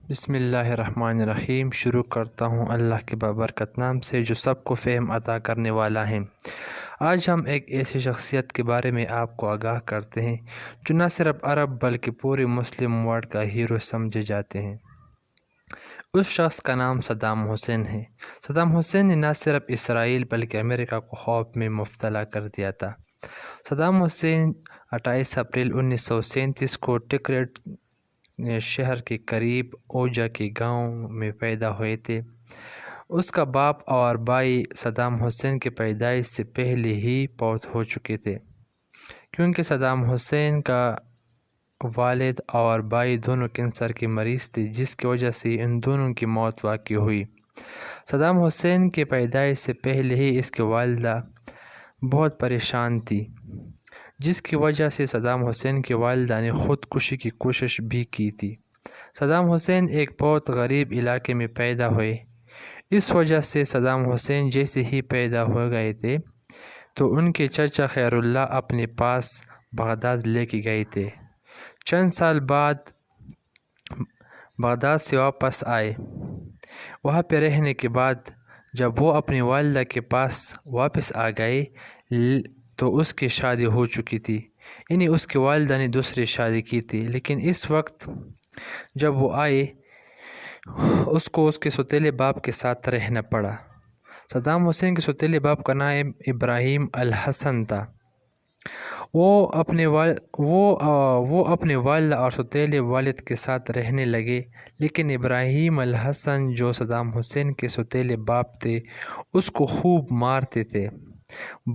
بسم اللہ الرحمن الرحیم۔ شروع کرتا ہوں اللہ کے بابرکت نام سے جو سب کو فہم عطا کرنے والا ہے۔ آج ہم ایک ایسی شخصیت کے بارے میں آپ کو آگاہ کرتے ہیں جو نہ صرف عرب بلکہ پورے مسلم ورلڈ کا ہیرو سمجھے جاتے ہیں۔ اس شخص کا نام صدام حسین ہے۔ صدام حسین نے نہ صرف اسرائیل بلکہ امریکہ کو خوف میں مبتلا کر دیا تھا۔ صدام حسین 28 اپریل 1937 کو ٹکریٹ شہر کے قریب اوجا کے گاؤں میں پیدا ہوئے تھے۔ اس کا باپ اور بھائی صدام حسین کی پیدائش سے پہلے ہی فوت ہو چکے تھے، کیونکہ صدام حسین کا والد اور بھائی دونوں کینسر کے مریض تھے، جس کی وجہ سے ان دونوں کی موت واقع ہوئی۔ صدام حسین کی پیدائش سے پہلے ہی اس کی والدہ بہت پریشان تھی، جس کی وجہ سے صدام حسین کی والدہ نے خودکشی کی کوشش بھی کی تھی۔ صدام حسین ایک بہت غریب علاقے میں پیدا ہوئے، اس وجہ سے صدام حسین جیسے ہی پیدا ہو گئے تھے تو ان کے چچا خیر اللہ اپنے پاس بغداد لے کے گئے تھے۔ چند سال بعد بغداد سے واپس آئے۔ وہاں پہ رہنے کے بعد جب وہ اپنی والدہ کے پاس واپس آ گئے تو اس کی شادی ہو چکی تھی، یعنی اس کی والدہ نے دوسری شادی کی تھی، لیکن اس وقت جب وہ آئے اس کو اس کے سوتیلے باپ کے ساتھ رہنا پڑا۔ صدام حسین کے سوتیلے باپ کا نام ابراہیم الحسن تھا۔ وہ اپنے والدہ اور سوتیلے والد کے ساتھ رہنے لگے، لیکن ابراہیم الحسن جو صدام حسین کے سوتیلے باپ تھے اس کو خوب مارتے تھے،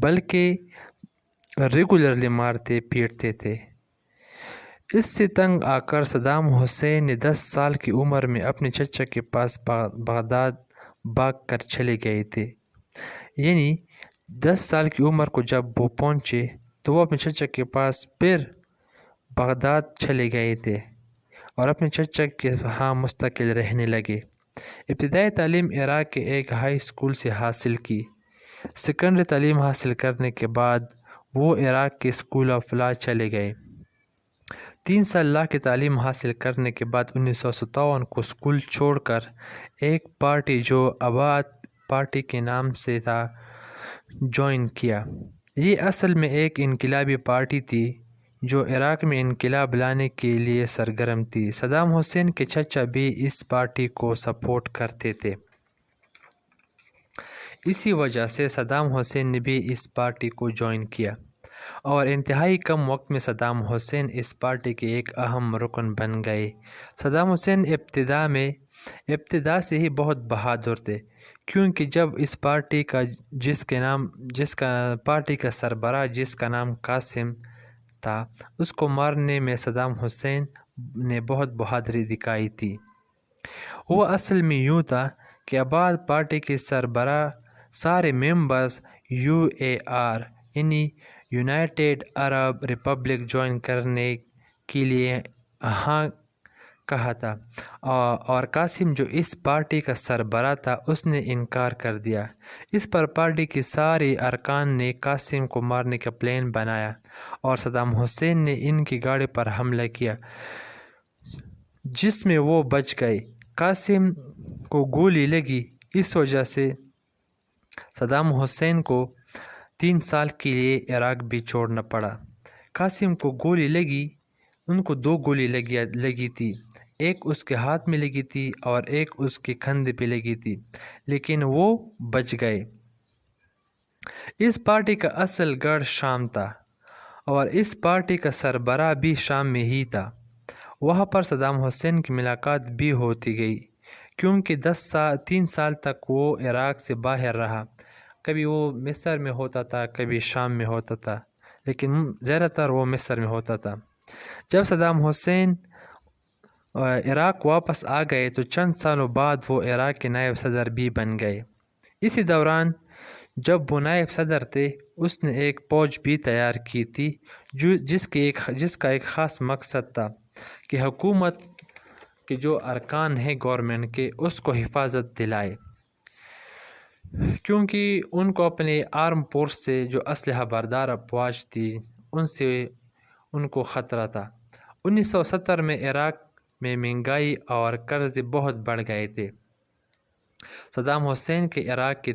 بلکہ ریگولرلی مارتے پیٹتے تھے۔ اس سے تنگ آ کر صدام حسین نے 10 سال کی عمر میں اپنے چچا کے پاس بغداد بھاگ کر چلے گئے تھے۔ یعنی 10 سال کی عمر کو جب وہ پہنچے تو وہ اپنے چچا کے پاس پھر بغداد چلے گئے تھے اور اپنے چچا کے ہاں مستقل رہنے لگے۔ ابتدائی تعلیم عراق کے ایک ہائی اسکول سے حاصل کی۔ سیکنڈری تعلیم حاصل کرنے کے بعد وہ عراق کے اسکول آف لا چلے گئے۔ 3 سال لا کی تعلیم حاصل کرنے کے بعد 1957 کو اسکول چھوڑ کر ایک پارٹی جو آباد پارٹی کے نام سے تھا جوائن کیا۔ یہ اصل میں ایک انقلابی پارٹی تھی جو عراق میں انقلاب لانے کے لیے سرگرم تھی۔ صدام حسین کے چچا بھی اس پارٹی کو سپورٹ کرتے تھے، اسی وجہ سے صدام حسین نے بھی اس پارٹی کو جوائن کیا اور انتہائی کم وقت میں صدام حسین اس پارٹی کے ایک اہم رکن بن گئے۔ صدام حسین ابتدا سے ہی بہت بہادر تھے، کیونکہ جب اس پارٹی کا پارٹی کا سربراہ جس کا نام قاسم تھا، اس کو مارنے میں صدام حسین نے بہت بہادری دکھائی تھی۔ وہ اصل میں یوں تھا کہ آباد پارٹی کے سربراہ سارے ممبرز UAR یعنی یونائٹڈ عرب ریپبلک جوائن کرنے کے لیے ہاں کہا تھا، اور قاسم جو اس پارٹی کا سربراہ تھا اس نے انکار کر دیا۔ اس پر پارٹی کے سارے ارکان نے قاسم کو مارنے کا پلان بنایا اور صدام حسین نے ان کی گاڑی پر حملہ کیا، جس میں وہ بچ گئے۔ قاسم کو گولی لگی، اس وجہ سے صدام حسین کو 3 سال کے لیے عراق بھی چھوڑنا پڑا۔ قاسم کو گولی لگی، ان کو 2 گولی لگی تھی، ایک اس کے ہاتھ میں لگی تھی اور ایک اس کے کندھے پہ لگی تھی، لیکن وہ بچ گئے۔ اس پارٹی کا اصل گڑھ شام تھا اور اس پارٹی کا سربراہ بھی شام میں ہی تھا۔ وہاں پر صدام حسین کی ملاقات بھی ہوتی گئی، کیونکہ 3 سال تک وہ عراق سے باہر رہا۔ کبھی وہ مصر میں ہوتا تھا، کبھی شام میں ہوتا تھا، لیکن زیادہ تر وہ مصر میں ہوتا تھا۔ جب صدام حسین عراق واپس آ گئے تو چند سالوں بعد وہ عراق کے نائب صدر بھی بن گئے۔ اسی دوران جب وہ نائب صدر تھے اس نے ایک فوج بھی تیار کی تھی جس کا ایک خاص مقصد تھا کہ حکومت کے جو ارکان ہیں گورنمنٹ کے اس کو حفاظت دلائے، کیونکہ ان کو اپنے آرم فورس سے جو اسلحہ بردار افواج تھی ان سے ان کو خطرہ تھا۔ 1970 میں عراق میں مہنگائی اور قرض بہت بڑھ گئے تھے۔ صدام حسین نے عراق کے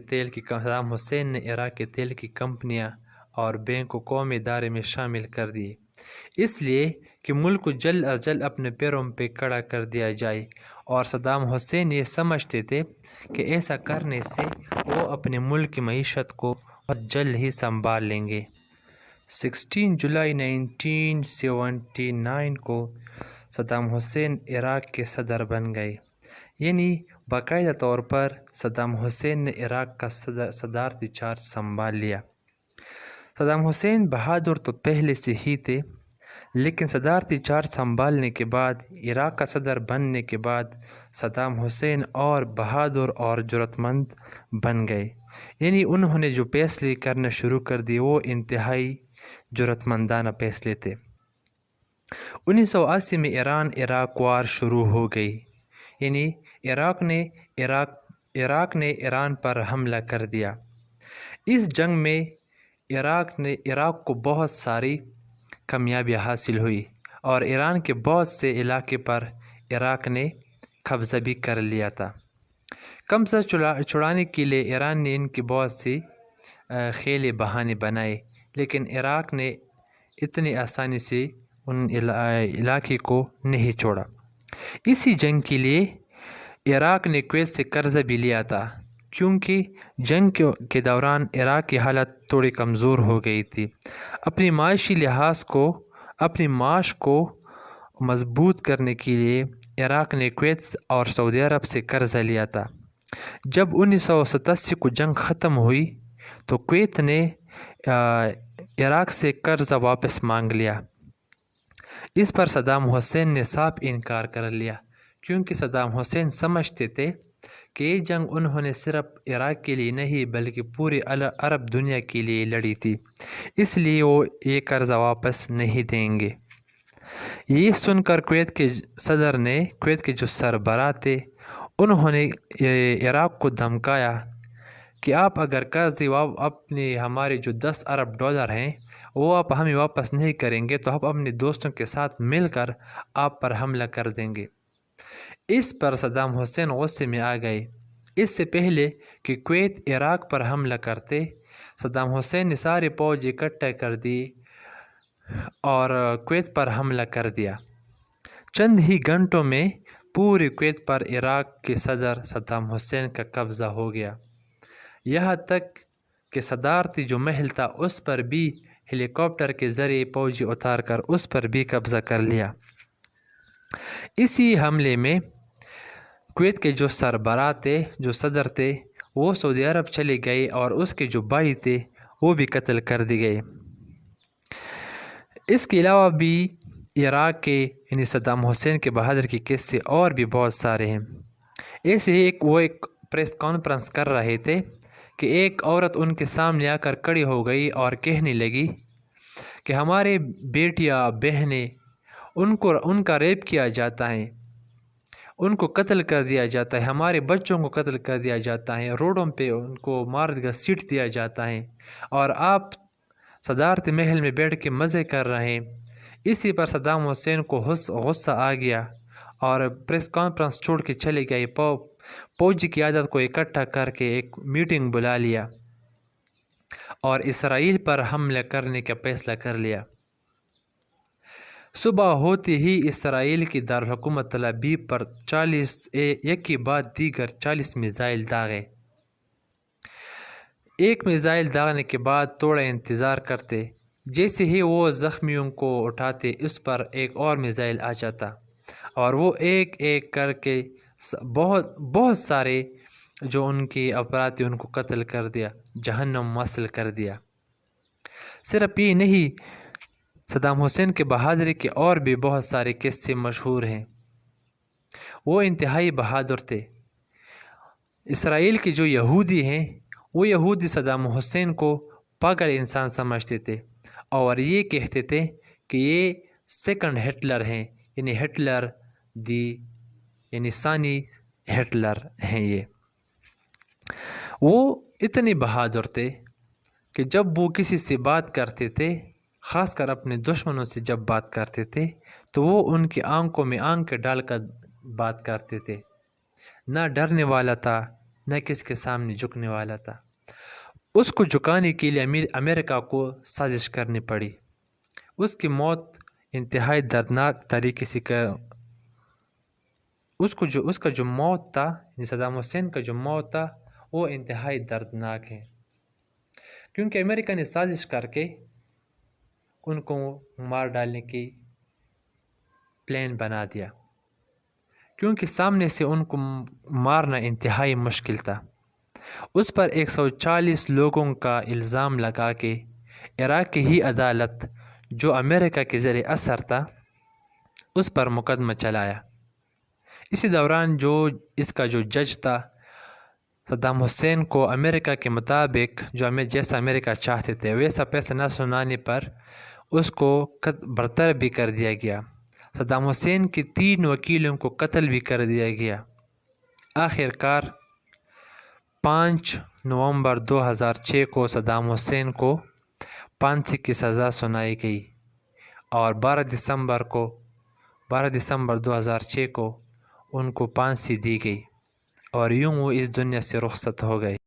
تیل کی کمپنیاں اور بینک کو قومی ادارے میں شامل کر دیے، اس لیے کہ ملک کو جلد از جلد اپنے پیروں پہ کھڑا کر دیا جائے، اور صدام حسین یہ سمجھتے تھے کہ ایسا کرنے سے وہ اپنے ملک کی معیشت کو بہت جلد ہی سنبھال لیں گے۔ 16 جولائی 1979 کو صدام حسین عراق کے صدر بن گئے، یعنی باقاعدہ طور پر صدام حسین نے عراق کا صدارتی چارج سنبھال لیا۔ صدام حسین بہادر تو پہلے سے ہی تھے، لیکن صدارتی چارج سنبھالنے کے بعد، عراق کا صدر بننے کے بعد صدام حسین اور بہادر اور جرأت مند بن گئے، یعنی انہوں نے جو فیصلے کرنا شروع کر دیے وہ انتہائی جرأت مندانہ فیصلے تھے۔ 1980 میں ایران عراق وار شروع ہو گئی، یعنی عراق نے ایران پر حملہ کر دیا۔ اس جنگ میں عراق کو بہت ساری کامیابیاں حاصل ہوئی، اور ایران کے بہت سے علاقے پر عراق نے قبضہ بھی کر لیا تھا۔ قبضہ چھڑانے کے لیے ایران نے ان کی بہت سی خیلے بہانے بنائے، لیکن عراق نے اتنی آسانی سے ان علاقے کو نہیں چھوڑا۔ اسی جنگ کے لیے عراق نے کویت سے قرضہ بھی لیا تھا، کیونکہ جنگ کے دوران عراق کی حالت تھوڑی کمزور ہو گئی تھی۔ اپنی معاش کو مضبوط کرنے کے لیے عراق نے کویت اور سعودی عرب سے قرضہ لیا تھا۔ جب 1987 کو جنگ ختم ہوئی تو کویت نے عراق سے قرضہ واپس مانگ لیا۔ اس پر صدام حسین نے صاف انکار کر لیا، کیونکہ صدام حسین سمجھتے تھے کہ یہ جنگ انہوں نے صرف عراق کے لیے نہیں بلکہ پوری عرب دنیا کے لیے لڑی تھی، اس لیے وہ یہ قرضہ واپس نہیں دیں گے۔ یہ سن کر کویت کے جو سربراہ تھے انہوں نے عراق کو دھمکایا کہ آپ اگر قرض ہمارے جو 10 ارب ڈالر ہیں وہ آپ ہمیں واپس نہیں کریں گے تو ہم اپنے دوستوں کے ساتھ مل کر آپ پر حملہ کر دیں گے۔ اس پر صدام حسین غصے میں آ گئے۔ اس سے پہلے کہ کویت عراق پر حملہ کرتے، صدام حسین نے سارے فوج اکٹھا کر دی اور کویت پر حملہ کر دیا۔ چند ہی گھنٹوں میں پورے کویت پر عراق کے صدر صدام حسین کا قبضہ ہو گیا، یہاں تک کہ صدارتی جو محل تھا اس پر بھی ہیلی کاپٹر کے ذریعے فوجی اتار کر اس پر بھی قبضہ کر لیا۔ اسی حملے میں کویت کے جو سربراہ تھے، جو صدر تھے، وہ سعودی عرب چلے گئے اور اس کے جو بھائی تھے وہ بھی قتل کر دی گئے۔ اس کے علاوہ بھی عراق کے یعنی صدام حسین کے بہادر کے قصے اور بھی بہت سارے ہیں۔ ایسے ہی وہ ایک پریس کانفرنس کر رہے تھے کہ ایک عورت ان کے سامنے آ کر کھڑی ہو گئی اور کہنے لگی کہ ہمارے بیٹیاں بہنیں ان کا ریپ کیا جاتا ہے، ان کو قتل کر دیا جاتا ہے، ہمارے بچوں کو قتل کر دیا جاتا ہے، روڈوں پہ ان کو مار گھسیٹ دیا جاتا ہے، اور آپ صدارتی محل میں بیٹھ کے مزے کر رہے ہیں۔ اسی پر صدام حسین کو غصہ آ گیا اور پریس کانفرنس چھوڑ کے چلے گئے۔ فوجی قیادت کو اکٹھا کر کے ایک میٹنگ بلا لیا اور اسرائیل پر حملہ کرنے کا فیصلہ کر لیا۔ صبح ہوتے ہی اسرائیل کی دارالحکومت تل ابیب پر ایک کے بعد دیگر 40 میزائل داغے۔ ایک میزائل داغنے کے بعد تھوڑا انتظار کرتے، جیسے ہی وہ زخمیوں کو اٹھاتے اس پر ایک اور میزائل آ جاتا اور وہ ایک ایک کر کے بہت سارے جو ان کے افراد تھے ان کو قتل کر دیا، جہنم وصل کر دیا۔ صرف یہ نہیں، صدام حسین کے بہادری کے اور بھی بہت سارے قصے مشہور ہیں۔ وہ انتہائی بہادر تھے۔ اسرائیل کے جو یہودی ہیں وہ یہودی صدام حسین کو پاگل انسان سمجھتے تھے اور یہ کہتے تھے کہ یہ سیکنڈ ہٹلر ہیں، یعنی یعنی ثانی ہٹلر ہیں۔ وہ اتنے بہادر تھے کہ جب وہ کسی سے بات کرتے تھے، خاص کر اپنے دشمنوں سے جب بات کرتے تھے تو وہ ان کی آنکھوں میں آنکھ ڈال کر بات کرتے تھے، نہ ڈرنے والا تھا نہ کس کے سامنے جھکنے والا تھا۔ اس کو جھکانے کے لیے امریکہ کو سازش کرنی پڑی۔ اس کی موت انتہائی دردناک طریقے سے اس کا جو موت تھا، صدام حسین کا جو موت تھا وہ انتہائی دردناک ہے، کیونکہ امریکہ نے سازش کر کے ان کو مار ڈالنے کی پلان بنا دیا، کیونکہ سامنے سے ان کو مارنا انتہائی مشکل تھا۔ اس پر 140 لوگوں کا الزام لگا کے عراق کی ہی عدالت، جو امریکہ کے زیر اثر تھا، اس پر مقدمہ چلایا۔ اسی دوران اس کا جو جج تھا، صدام حسین کو امریکہ کے مطابق جیسا امریکہ چاہتے تھے ویسا فیصلہ نہ سنانے پر اس کو برطرف بھی کر دیا گیا۔ صدام حسین کے 3 وکیلوں کو قتل بھی کر دیا گیا۔ آخر کار 5 نومبر 2006 کو صدام حسین کو پھانسی کی سزا سنائی گئی اور 12 دسمبر 2006 کو ان کو پھانسی دی گئی اور یوں وہ اس دنیا سے رخصت ہو گئے۔